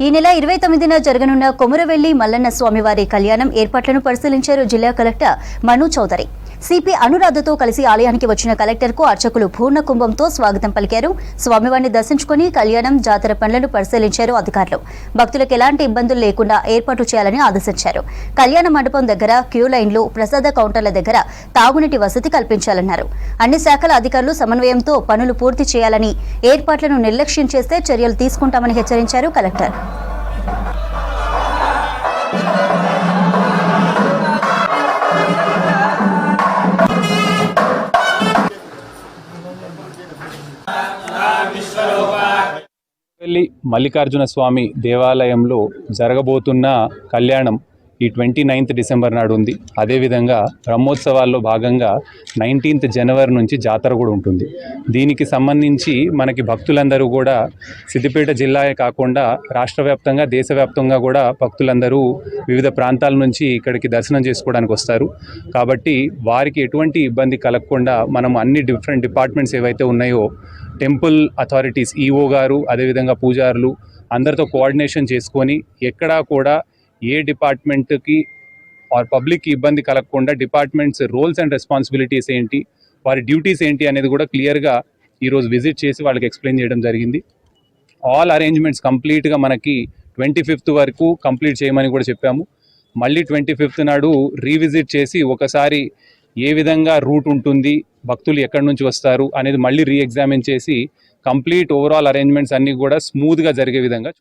ఈ నెల 29న జరగనున్న కొమురవెల్లి మల్లన్న స్వామివారి కళ్యాణం ఏర్పాట్లను పరిశీలించారు జిల్లా కలెక్టర్ మను చౌదరి. సిపి అనురాధతో కలిసి ఆలయానికి వచ్చిన కలెక్టర్కు అర్చకులు పూర్ణ కుంభంతో స్వాగతం పలికారు. స్వామివారిని దర్శించుకుని కళ్యాణం జాతర పనులను పరిశీలించారు అధికారులు. భక్తులకు ఎలాంటి ఇబ్బందులు లేకుండా ఏర్పాటు చేయాలని ఆదేశించారు. కళ్యాణ మండపం దగ్గర క్యూ లైన్లు, ప్రసాద కౌంటర్ల దగ్గర తాగునీటి వసతి కల్పించాలన్నారు. అన్ని శాఖల అధికారులు సమన్వయంతో పనులు పూర్తి చేయాలని, ఏర్పాట్లను నిర్లక్ష్యం చేస్తే చర్యలు తీసుకుంటామని హెచ్చరించారు కలెక్టర్. మల్లికార్జున స్వామి దేవాలయంలో జరగబోతున్న కళ్యాణం ఈ 29th డిసెంబర్ నాడు ఉంది. అదేవిధంగా బ్రహ్మోత్సవాల్లో భాగంగా 19th జనవరి నుంచి జాతర కూడా ఉంటుంది. దీనికి సంబంధించి మనకి భక్తులందరూ కూడా సిద్దిపేట జిల్లాయే కాకుండా రాష్ట్ర వ్యాప్తంగా, దేశవ్యాప్తంగా కూడా భక్తులందరూ వివిధ ప్రాంతాల నుంచి ఇక్కడికి దర్శనం చేసుకోవడానికి వస్తారు. కాబట్టి వారికి ఎటువంటి ఇబ్బంది కలగకుండా మనం అన్ని డిఫరెంట్ డిపార్ట్మెంట్స్ ఏవైతే ఉన్నాయో, టెంపుల్ అథారిటీస్, ఈఓ గారు, అదేవిధంగా పూజారులు అందరితో కోఆర్డినేషన్ చేసుకొని ఎక్కడా కూడా ఏ డిపార్ట్మెంట్కి ఆర్ పబ్లిక్కి ఇబ్బంది కలగకుండా డిపార్ట్మెంట్స్ రోల్స్ అండ్ రెస్పాన్సిబిలిటీస్ ఏంటి, వారి డ్యూటీస్ ఏంటి అనేది కూడా క్లియర్గా ఈరోజు విజిట్ చేసి వాళ్ళకి ఎక్స్ప్లెయిన్ చేయడం జరిగింది. ఆల్ అరేంజ్మెంట్స్ కంప్లీట్గా మనకి 25th వరకు కంప్లీట్ చేయమని కూడా చెప్పాము. మళ్ళీ 25th నాడు రీవిజిట్ చేసి ఒకసారి ఏ విధంగా రూట్ ఉంటుంది, భక్తులు ఎక్కడి నుంచి వస్తారు అనేది మళ్ళీ రీఎగ్జామిన్ చేసి కంప్లీట్ ఓవరాల్ అరేంజ్మెంట్స్ అన్నీ కూడా స్మూత్గా జరిగే విధంగా